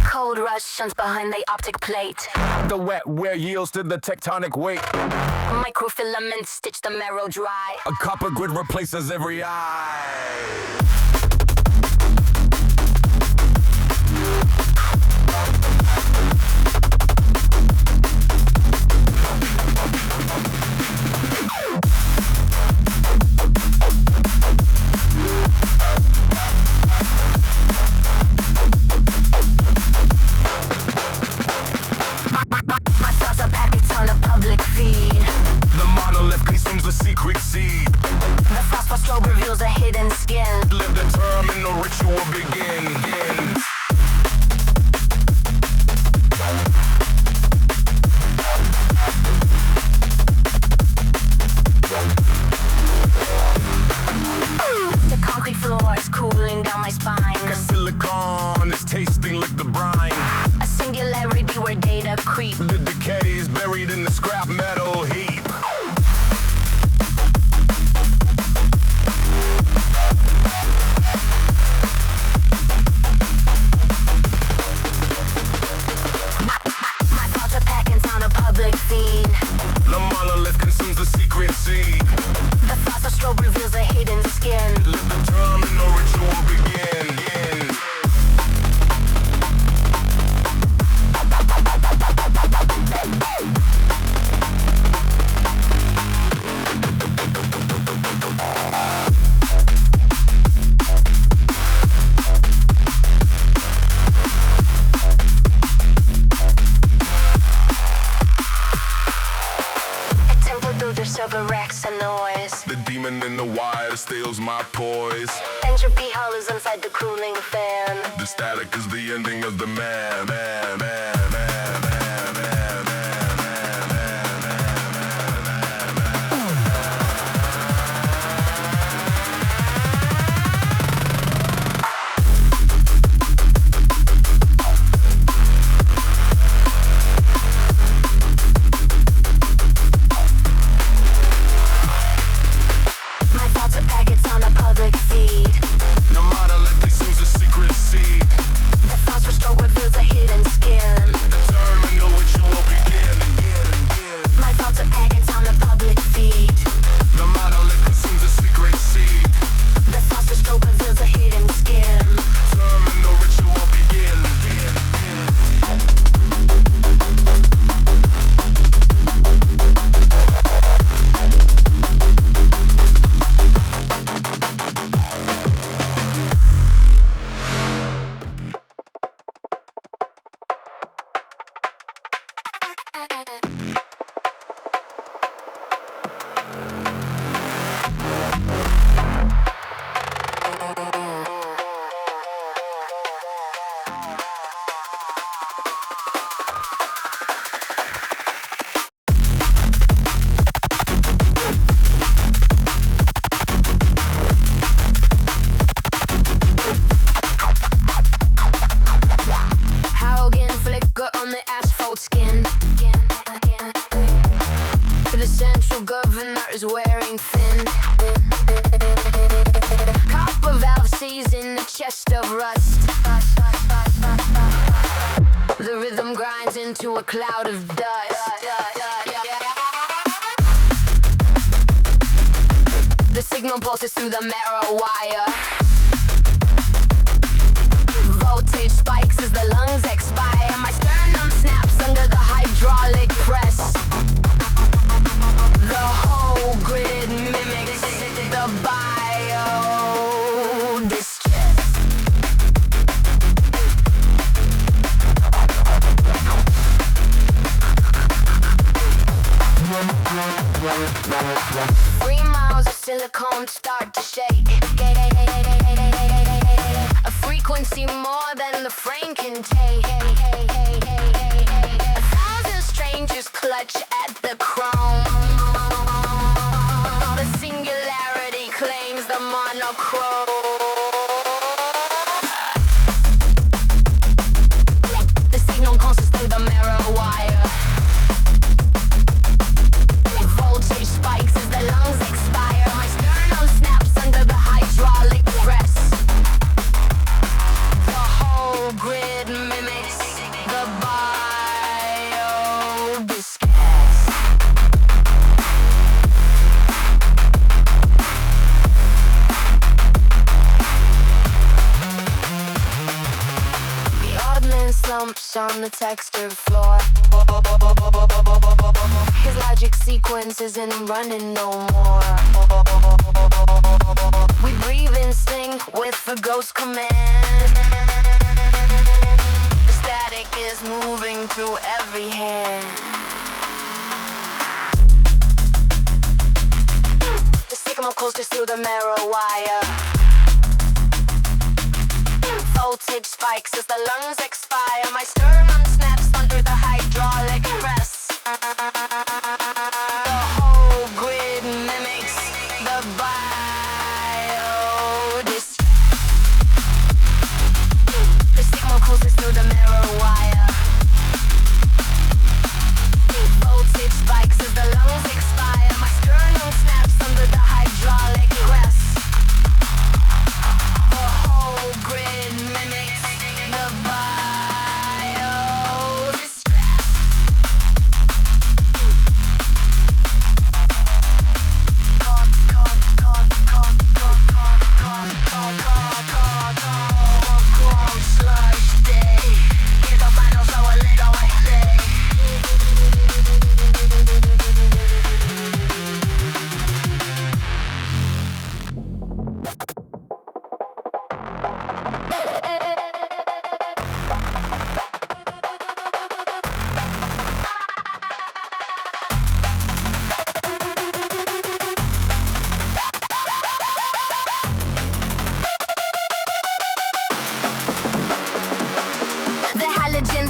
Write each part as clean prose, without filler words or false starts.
Cold Russians behind the optic plate. The wet wear yields to the tectonic weight. Microfilaments stitch the marrow dry. A copper grid replaces every eye. My thoughts are packets on a public feed. The monolith consumes the secret seed. The phosphor strobe reveals a hidden skin. Let the term and the ritual begin. The concrete floor is cooling down my spine. Silicon is tasting like the brine. A singularity where data creep. The decay is buried in the scrap metal heap. My thoughts are packets on a public feed. The monolith consumes the secret seed. The phosphor strobe reveals a hidden skin. Let the term and the ritual begin. A temple builder server racks a noise. The demon in the wire steals my poise. Entropy hollows inside the cooling fan. The static is the ending of the man. My thoughts are packets on a public feed. The monolith consumes the secret seed. The phosphor strobe reveals a hidden skin. The term and the ritual begin. My thoughts are packets on a public feed. The monolith consumes the secret seed. The phosphor strobe reveals a hidden skin. Term and the ritual begin. Haugen flicker on the asphalt skin. The central governor is wearing thin. Copper valve sees in the chest of rust. The rhythm grinds into a cloud of dust. The signal pulses through the marrow wire. Voltage spikes as the lungs expire. My sternum snaps under the hydraulic press. The whole grid mimics the bio distress. Three miles of silicone start to shake. A frequency more than the frame can take. 1,000 strangers clutch at the chrome. The singularity claims the monochrome. crashed on the textured floor. His logic sequence isn't running no more. We breathe in sync with the ghost command. The static is moving through every hand. The signal closest through the marrow wire. Voltage spikes as the lungs expire. My sternum snaps under the hydraulic press. The whole grid mimics the biodis. The signal closest through the marrow wire. Voltage spikes as the lungs expire. My sternum snaps under the hydraulic press. The whole grid mimics the biodis.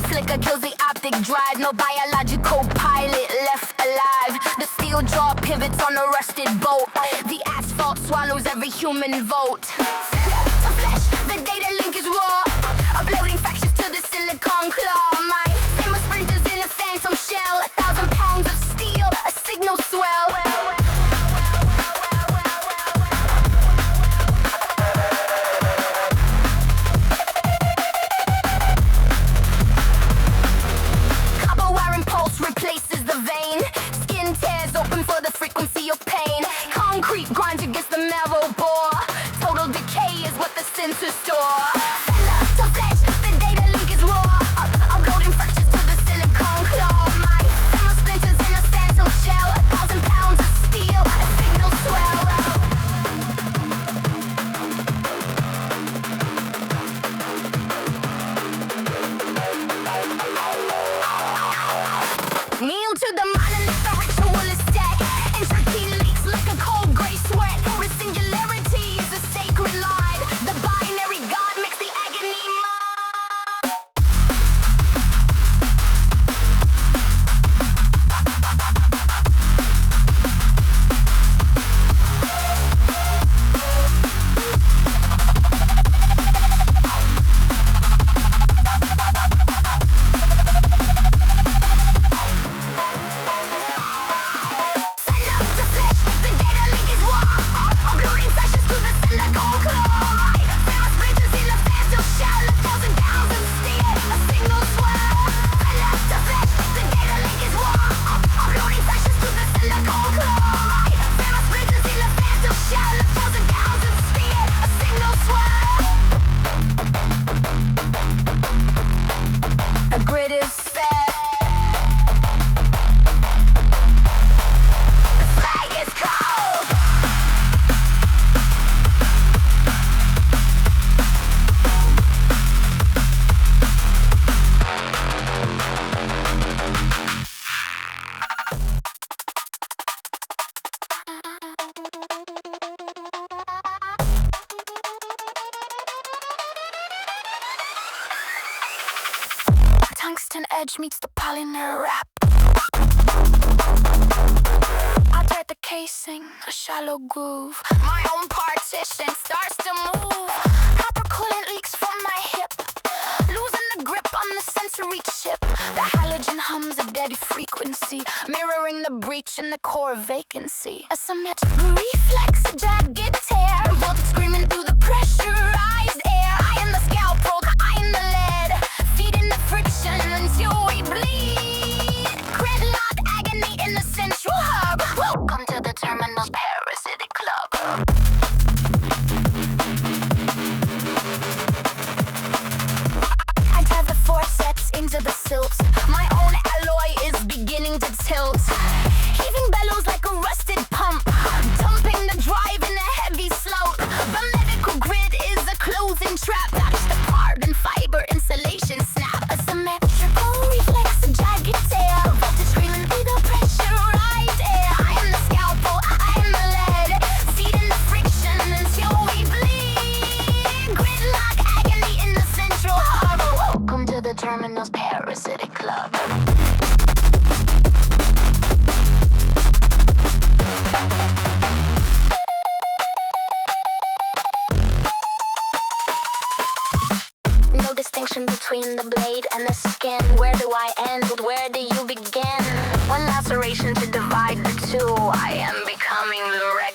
Flicker kills the optic drive. No biological pilot left alive. The steel jaw pivots on a rusted boat. The asphalt swallows every human vote. To flesh, the data link is raw. Uploading fractures to the silicon claw. My famous sprinters in a phantom shell. 1,000 pounds of steel, a signal swell. Replaces the vein. Skin tears open for the frequency of pain. Concrete grinds against the marrow bore. Total decay is what the sensors store. To flesh, the data link is raw. Uploading fractures to the silicon claw. My thermal splinters in a phantom shell. 1,000 pounds of steel, a signal swell. Kneel to the monolith, the ritual is dead. Entropy leaks like a cold gray sweat. The singularity is a sacred line. The binary god makes the agony tungsten edge meets the polymer wrap. I tear the casing, a shallow groove. My own partition starts to move. Copper coolant leaks from my hip, losing the grip on the sensory chip. The halogen hums a dead frequency, mirroring the breach in the core vacancy. A symmetric reflex, a jagged tear, voltage screaming through the pressurized air. I in the scalp probe, I in the lead, feeding the friction until we bleed. Gridlock agony in the central hub. Welcome to the terminal parasitic club. I tie the forceps into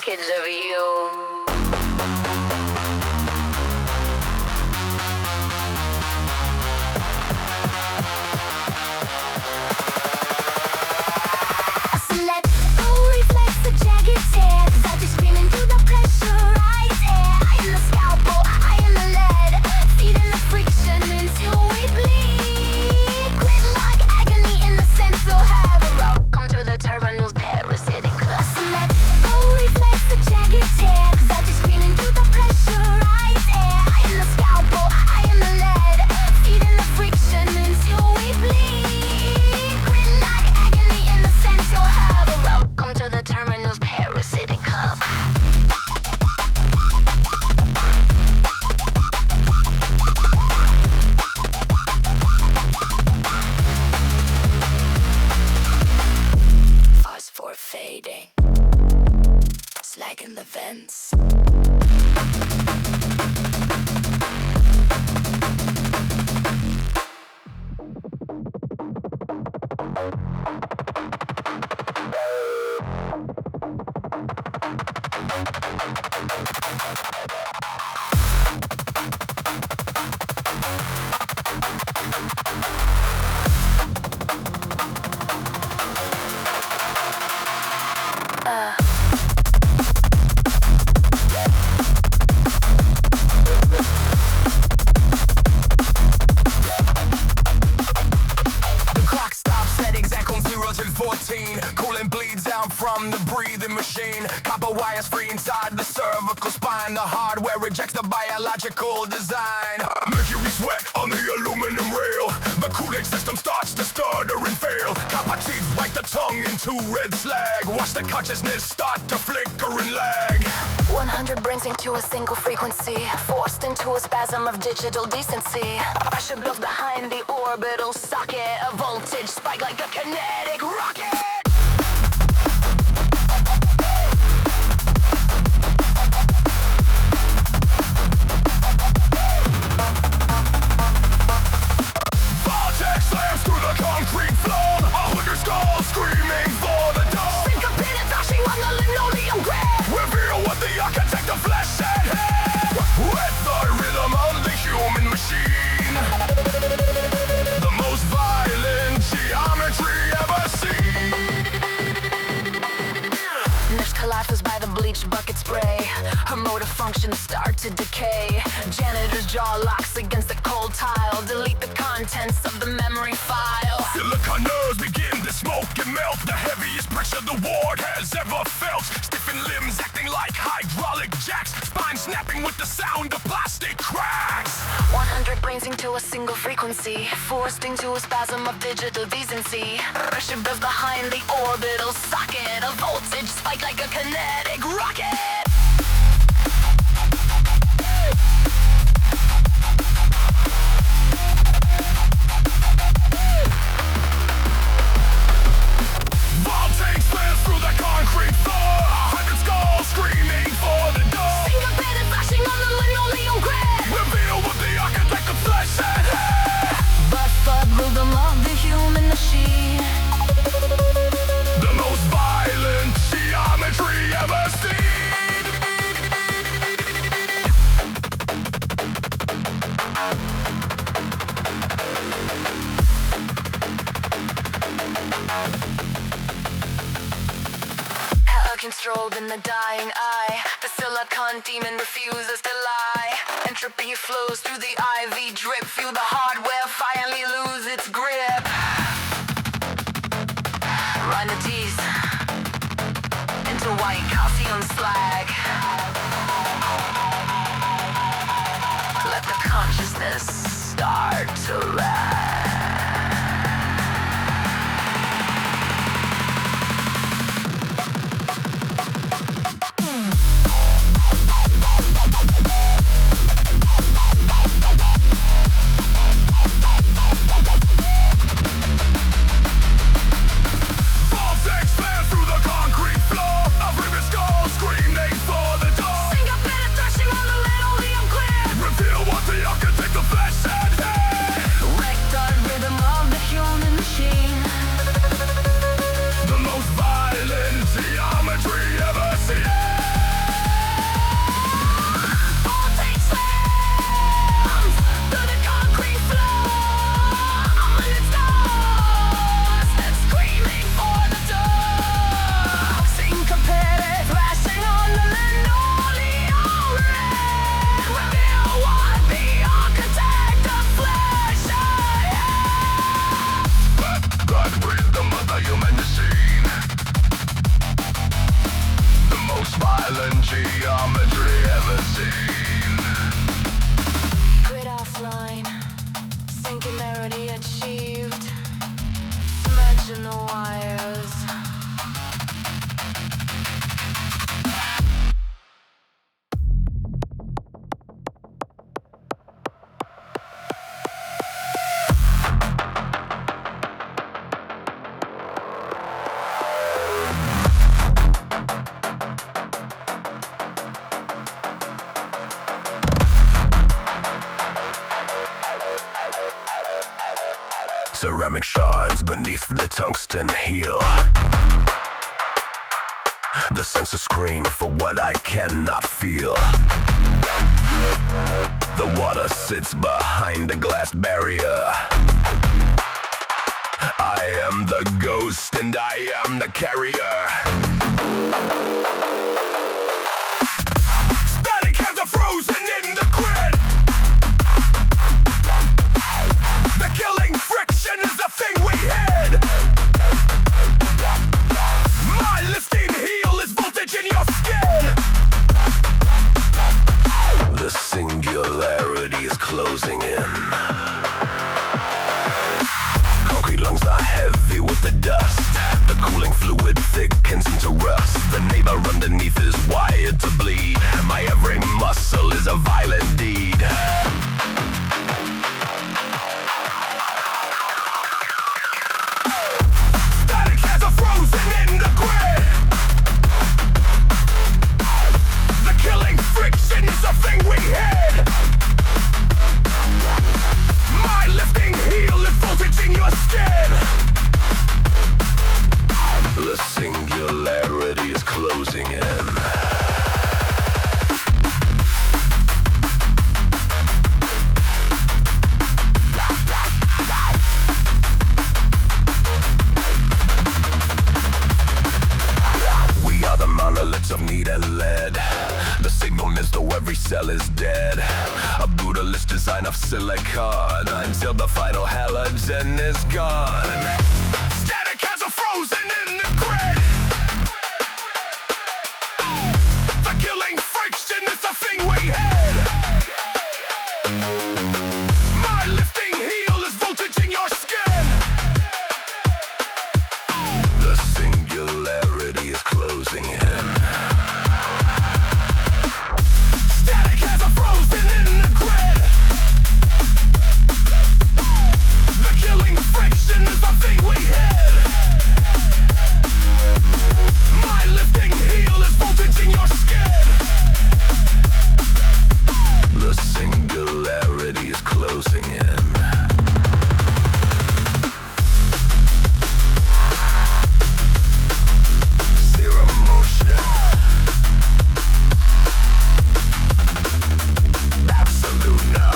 wreckage of you. From the breathing machine, copper wires free inside the cervical spine. The hardware rejects the biological design. Mercury sweat on the aluminum rail. The cooling system starts to stutter and fail. Copper teeth bite the tongue into red slag. Watch the consciousness start to flicker and lag. 100 brings into a single frequency, forced into a spasm of digital decency. Pressure builds behind the orbital socket. A voltage spike like a kinetic rocket. Concrete floor, 100 skulls screaming for the dawn. Syncopated thrashing on the linoleum grid. Reveal what the architect of flesh and hair. With the rhythm of the human machine. The most violent geometry ever seen. Next collapses by the bleach bucket spray. Her motor functions start to decay. Janitor's jaw locks against the cold tile. Delete the contents of the memory file. Silicon nerves begin to smoke and melt. The heaviest pressure the ward has ever felt. Stiffened limbs acting like hydraulic jacks. Spine snapping with the sound of plastic cracks. 100 brains into a single frequency, forced into a spasm of digital decency. Pressure builds behind the orbital socket. A voltage spike like a kinetic rocket. Concrete floor, 100 skulls screaming for the door. Syncopated thrashing on the linoleum grid. Reveal what the architect of flesh and hair. But the rhythm of the human machine. The most violent geometry ever seen. Strobe in the dying eye. The silicon demon refuses to lie. Entropy flows through the IV drip. Feel the hardware finally lose its grip. Run the teeth into white calcium slag. Let the consciousness start to lag. Reveal what the architect of flesh and hair. geometry ever seen. Grid offline, singularity achieved. Imagine the wires. Ceramic shards beneath the tungsten heel. The sensor screen for what I cannot feel. The water sits behind a glass barrier. I am the ghost and I am the carrier. Static has a frozen in the grid. The killing friction is the thing we hid. My lifting heel is voltage in your skin. The singularity is closing in. Concrete lungs are heavy with the dust. The cooling fluid thickens into rust. The neighbor underneath is wired to bleed. My every muscle is a violent deed. Silicon until the final halogen is gone. Static has a frozen in the grid. The killing friction is the thing we hid. My lifting heel is voltage in your skin. The singularity is closing in. Static has a frozen in the grid. Friction is the thing we hid. My lifting heel is voltage in your skin. The singularity is closing in. Zero motion. Absolute no.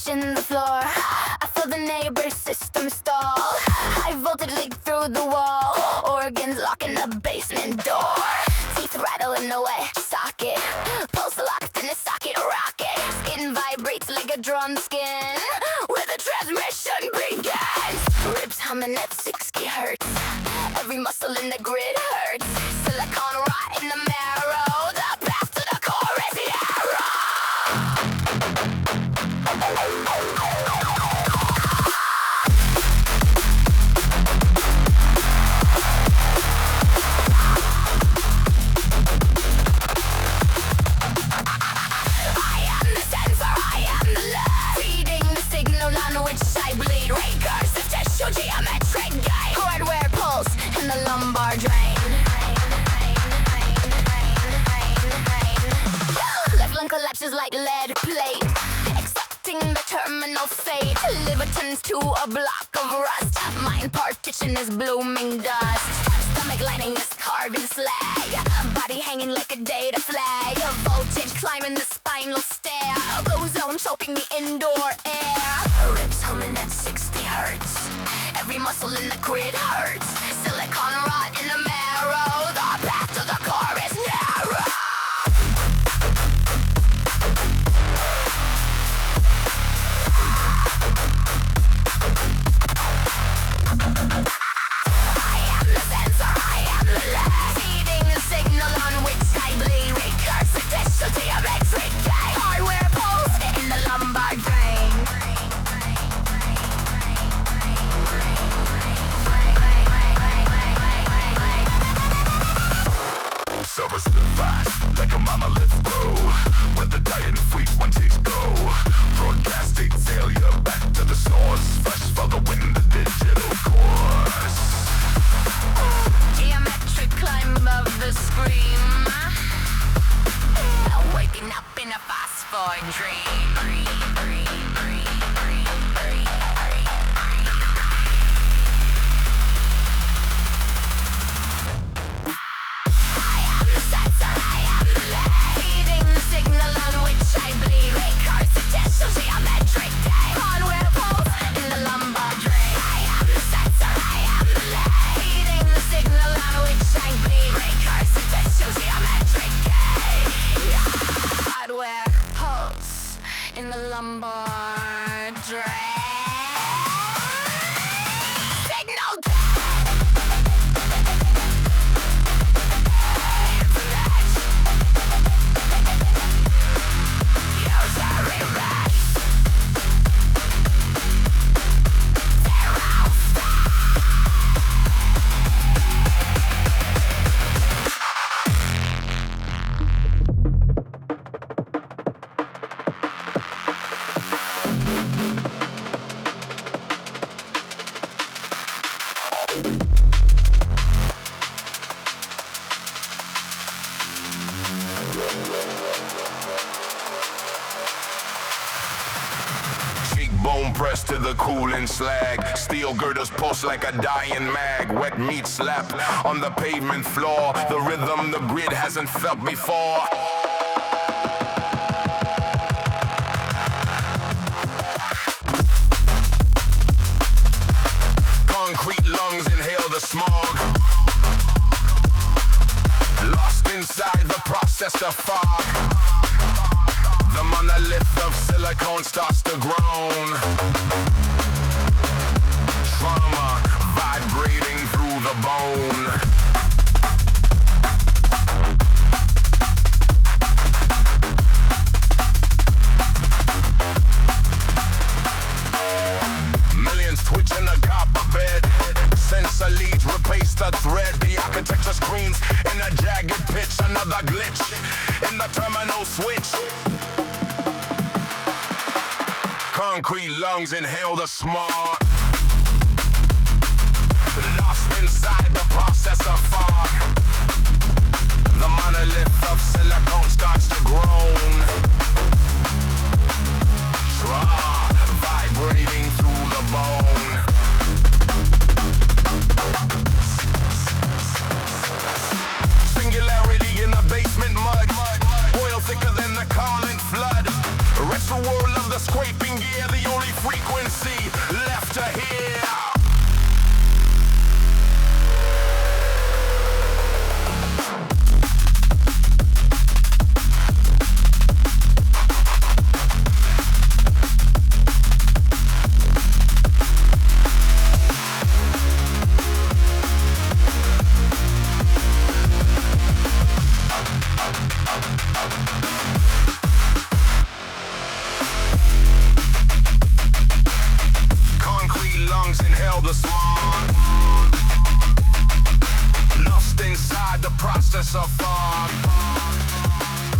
In the floor, I feel the neighbor's system stall. High voltage leak through the wall. Organs locking the basement door. Teeth rattling away, socket. Pulse locked in the socket, rocket. Skin vibrates like a drum skin. Where the transmission begins. Ribs humming at 60 hertz. Every muscle in the grid hurts. Silicon rot in the marrow. The path to the core is narrow. Geometric game. Hardware pulse in the lumbar drain. Left lung collapses like lead plate, accepting the terminal fate. Liver turns to a block of rust. Mind partition is blooming dust. Stomach lining is carbon slag. body hanging like a data flag. A voltage climbing the spinal stair. Ozone choking the indoor air. Ribs humming at 60 hertz. Every muscle in the grid hurts. Silicon rot in the marrow. The path to the core is narrow. I am the sensor, I am the leg. Feeding the signal on which I bleed. Recursive digital geometric game. Hardware pulse in the lumbar drain. Service fast, like a monolith flow. When the dying fleet one takes go. Broadcast exhale you back to the source. Fresh for the wind, the digital course. Geometric climb above the scream. Waking up in a phosphor dream. Geometric game. Hardware pulse in the lumbar drain. I am the sensor, I am the leg. Feeding the signal on which I bleed. Recursive digital geometric game. Hardware pulse in the lumbar drain. Signal Cheekbone pressed to the cooling slag. Steel girders pulse like a dying mag. Wet meat slap on the pavement floor. The rhythm the grid hasn't felt before. Concrete lungs inhale the smog. Lost inside the processor fog. The monolith of silicone starts to groan. Trauma vibrating through the bone. Millions twitch in the copper bed. Sensor leads replace the thread. The architecture screams in a jagged pitch. Another glitch in the terminal switch. Concrete lungs inhale the smog. Lost inside the processor fog. The monolith of silicone starts to groan. Vibrating through the bone. Singularity in the basement mud. Oil thicker than the Carlin flood. Retro world of the scraping gear. The only frequency left to hear. Inhale the smog. Lost inside the processor fog.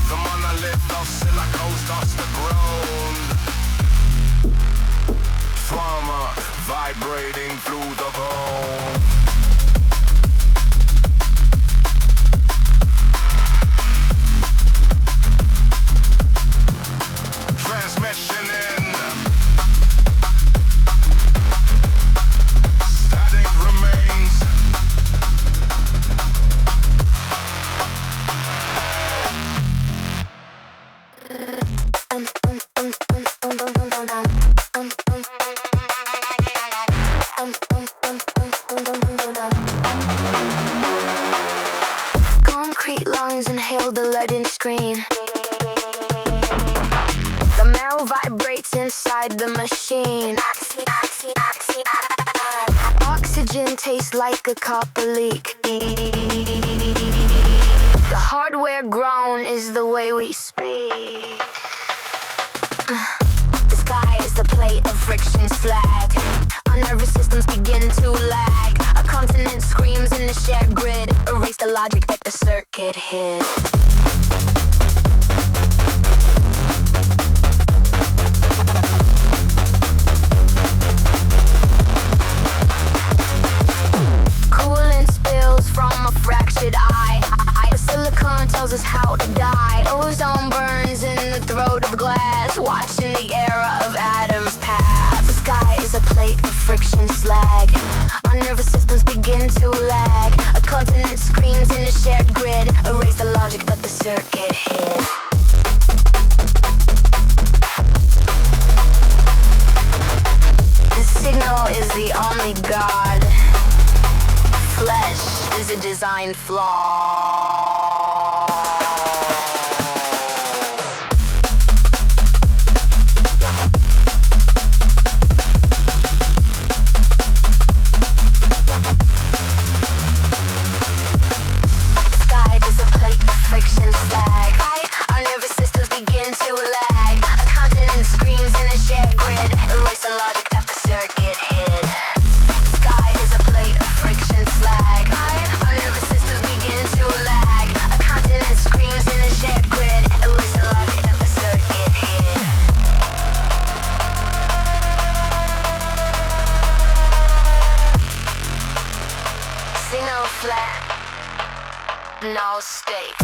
The monolith of silicone starts to groan. Trauma vibrating through the bone. Transmission in. Static remains. Signal vibrates inside the machine. Oxygen tastes like a copper leak. The hardware groan is the way we speak. The sky is the plate of friction's flag. Our nervous systems begin to lag. A continent screams in the shared grid. Erase the logic that the circuit hid. Coolant spills from a fractured eye. The silicon tells us how to die. Ozone burns in the throat of glass, watching the era of atoms pass. The sky is a plate of friction slag. Our nervous systems begin to lag. A continent screams in a shared grid. Erase the logic that the circuit hid. The signal is the only god. Flesh is a design flaw. Sky is a plate of friction slag. Our nervous systems begin to lag. A continent screams in a shared grid. Erase the logic that the circuit hid. Sky is a plate of friction slag. Our nervous systems begin to lag. A continent screams in a shared grid. Erase the logic that the circuit hid. Signal flat, no state.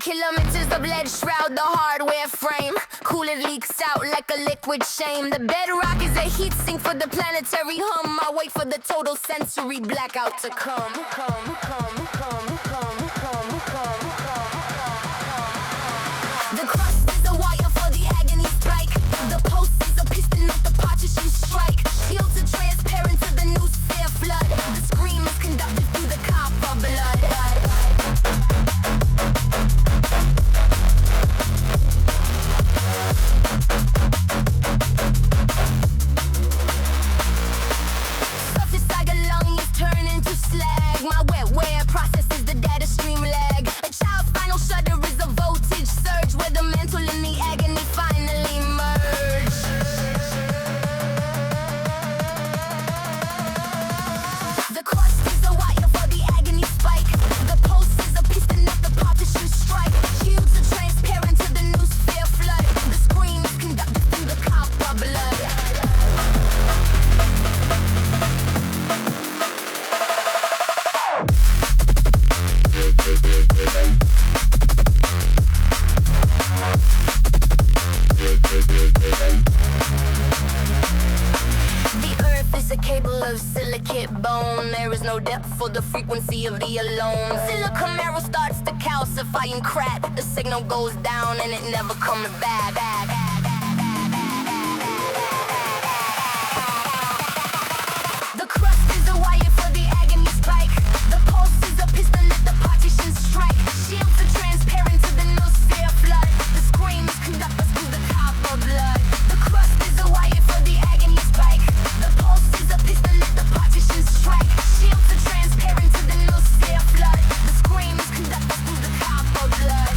Kilometers of lead shroud the hardware frame. Coolant leaks out like a liquid shame. The bedrock is a heat sink for the planetary hum. I wait for the total sensory blackout to come. The crust is a wire for the agony spike. The pulse is a piston of the partition strike. Shields are transparent to the new sphere flood. The scream is conducted through the copper blood. Surface like a lung is turned into slag. My wet wear processes the data stream lag. A child's final shudder is a voltage surge where the mental and the agony finally merge. The crust is a wire for the agony spike. The pulse is a piston of the partition strike. Shields are transparent to the new sphere flood. The scream is conducted through the copper blood. The earth is a cable of silicate bone. There is no depth for the frequency of the alone. Silicon marrow starts to calcify and crack. The signal goes down and it never comes back. The crust is a wire for the agony spike. The pulse is a piston at the partition strike. Shields are transparent to the new sphere flood. The scream is conducted through the copper blood. The crust is a wire for the agony spike. The pulse is a piston at the partition strike. Shields are transparent to the new sphere flood. The scream is conducted through the copper blood.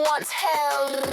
once held.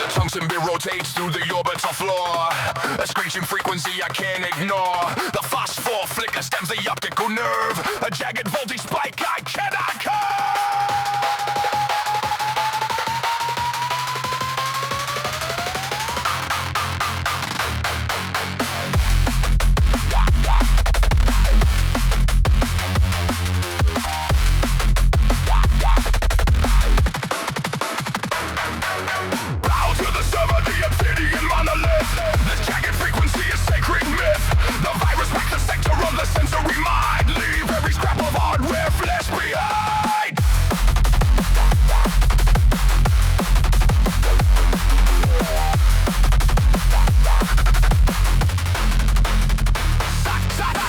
Tungsten bit rotates through the orbital floor. A screeching frequency I can't ignore. The phosphor flicker stems the optical nerve. A jagged voltage spike I cannot curve. Sensory mind, leave every scrap of hardware flesh behind.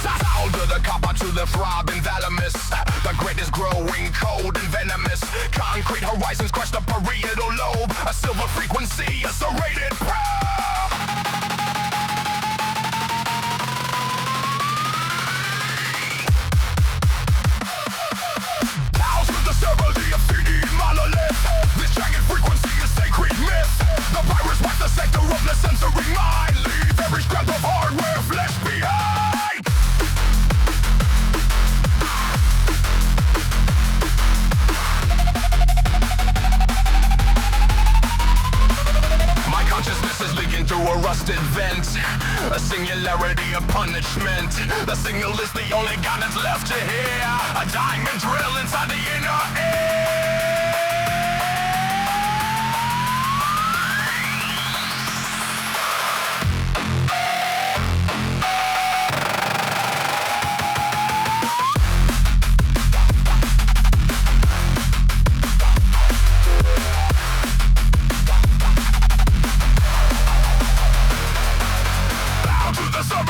Sound of the copper to the throbbing thalamus. The grid is growing cold and venomous. Concrete horizons crush the parietal lobe. A silver frequency, a serrated probe. This jagged frequency is sacred myth. The virus wipes the sector of the sensory mind. Leave every scrap of hardware flesh behind. My consciousness is leaving. singularity of punishment. The signal is the only gun that's left to hear. A diamond drill inside the inner ear.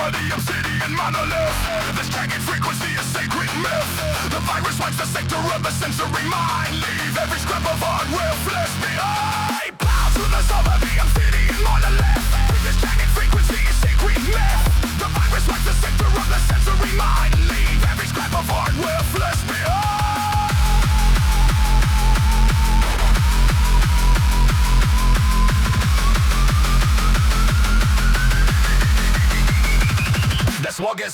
The obsidian monolith. This jagged frequency is sacred myth. The virus wipes the sector of the sensory mind. Leave every scrap of hardware flesh behind. Bow to the soul of the obsidian monolith. This jagged frequency is sacred myth. The virus wipes the sector of the sensory mind. Leave every scrap of hardware flesh behind. The slug is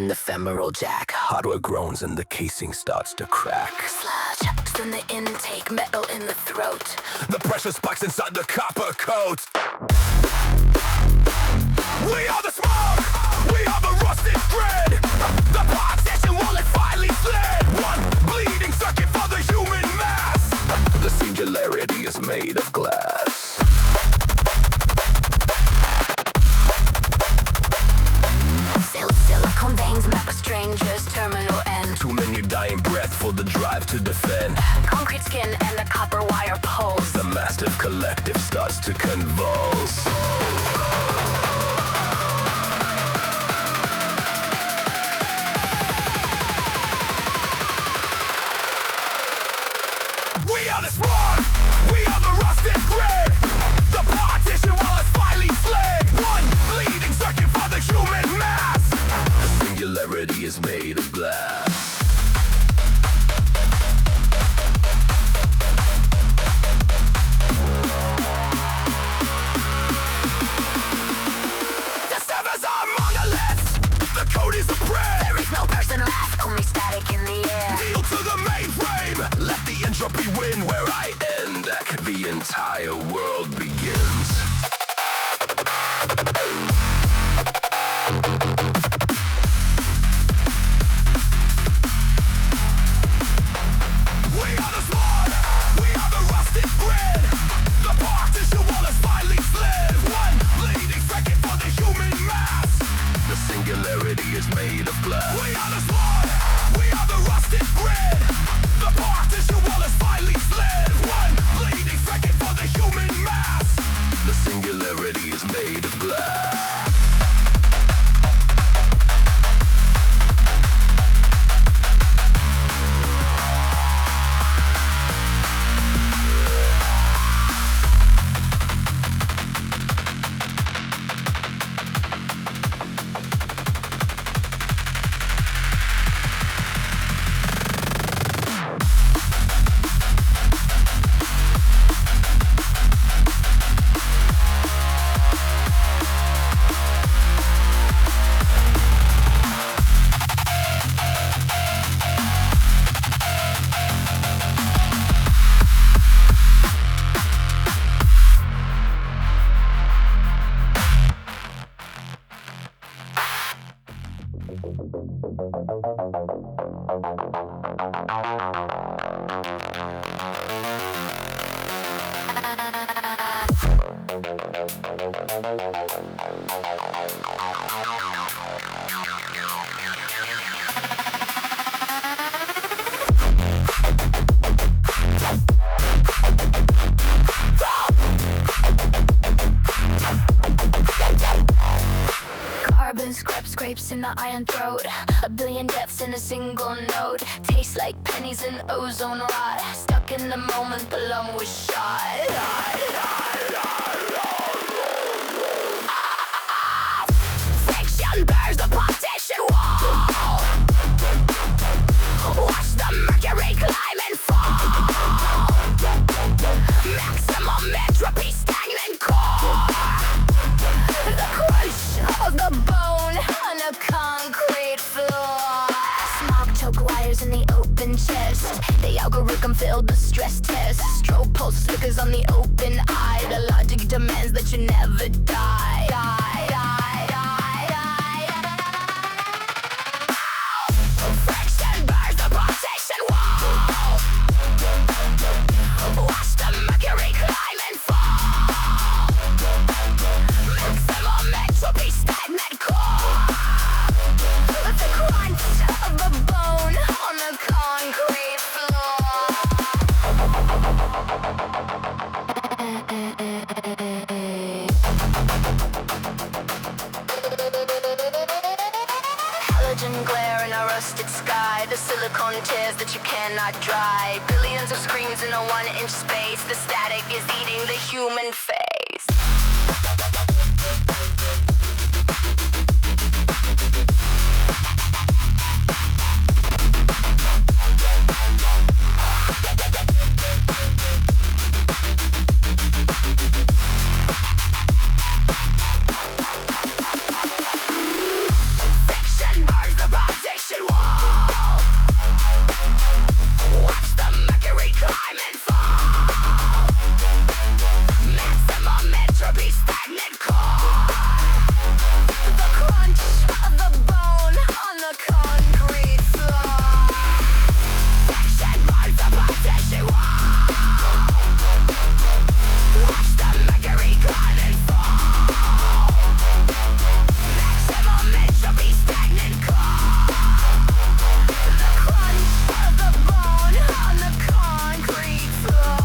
ephemeral jack. Hardware groans and the casing starts to crack. Sludge, in the intake, metal in the throat. The pressure spikes inside the copper coat. We are the smoke, we are the rusted thread. The partition wall is finally slid. One bleeding circuit for the human mass. The singularity is made of glass. Silicone veins map a stranger's terminal end. Too many dying breath for the drive to defend. Concrete skin and the copper wire poles. The massive collective starts to convulse. We are the spawn, we are the rusted grid. The partition wall is finally slid. One bleeding circuit for the human mass. The singularity is made of glass. The servers are monoliths. The code is a prayer. There is no person left, only static in the air. Kneel to the mainframe. Let the entropy win. Where I end, the entire world begins. We are the spawn, we are the rusted grid. The partition wall is finally slid. One bleeding second for the human mass. The singularity is made of glass. We are the spawn, we are the rusted grid. The partition wall is finally slid. One bleeding second for the human mass. The singularity is made of glass. Carbon scrapes in the iron throat. A billion deaths in a single note. Tastes like pennies in ozone rot. Stuck in the moment the lung was shot. Fiction bears the partition wall. Watch the mercury climb and fall. Maximum entropy, stagnant core. The crunch of the bone on a concrete floor. Smoke choke wires in the open chest. The algorithm failed the stress test. Strobe pulse flickers on the open eye. The logic demands that you never die. Friction burns the partition wall. Watch the mercury climb and fall. Maximum entropy, stagnant core. The crunch of the bone on the concrete floor. Halogen glare in a rusted sky. The silicone tears that you cannot dry. Billions of screens in a 1-inch space. The static is eating the human face. Fiction burns the partition wall. Watch the mercury climb and fall. Maximum entropy, stagnant core. The crunch of the bone on the concrete floor. Fiction burns the partition wall. Watch the mercury climb and fall. Maximum entropy, stagnant core. The crunch of the bone on the concrete floor.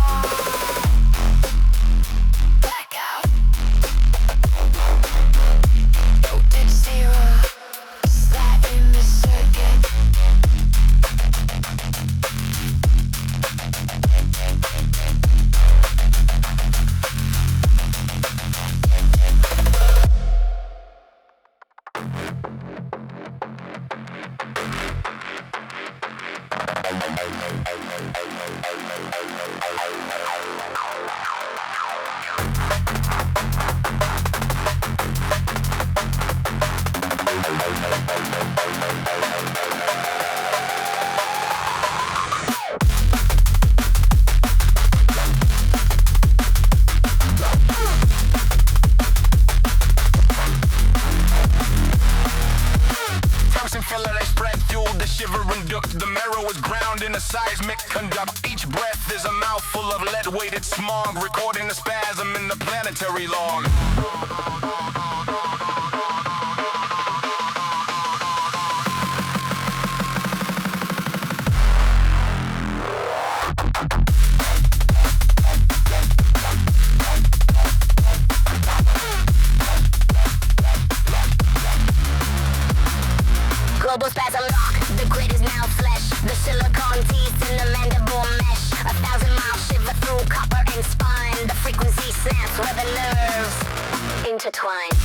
Blackout. Voltage zero. Slide in the circuit. Tungsten filler they spread through the shivering duct. The marrow is ground in a seismic conduct. Each breath is a mouthful of lead-weighted smog, recording the spasm in the planetary log. Global spasm lock, the grid is now flesh. The silicone teeth in the mandible mesh. 1,000-mile shiver through copper and spine. The frequency snaps where the nerves intertwine.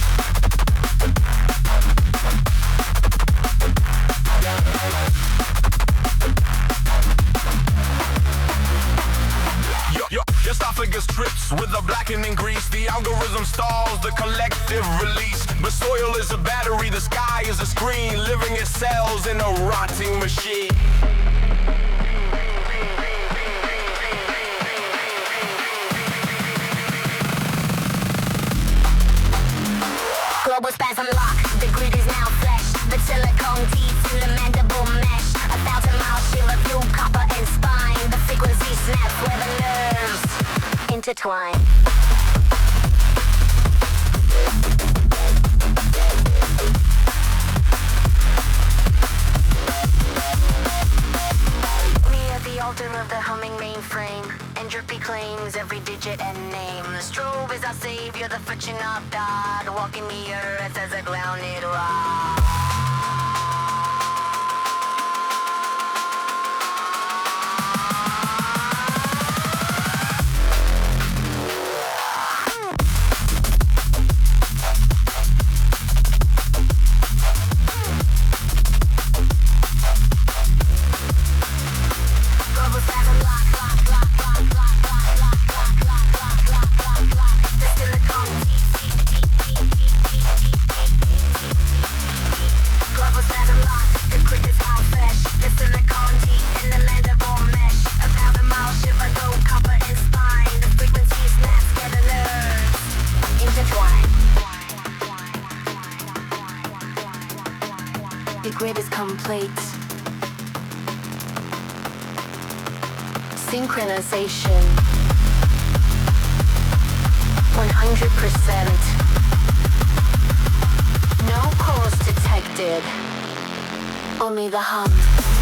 Your esophagus trips with a blackening grease. The algorithm stalls the collective release. But soil is a battery, the sky is a screen. Living its cells in a rotting machine. Global spasm lock, the grid is now flesh. The silicone intertwine. The altar of the humming mainframe. Entropy claims every digit and name. The strobe is our savior, the fortune of God, walking the earth as a grounded rock. The grid is complete. Synchronization 100%. No pulse detected. Only the hum.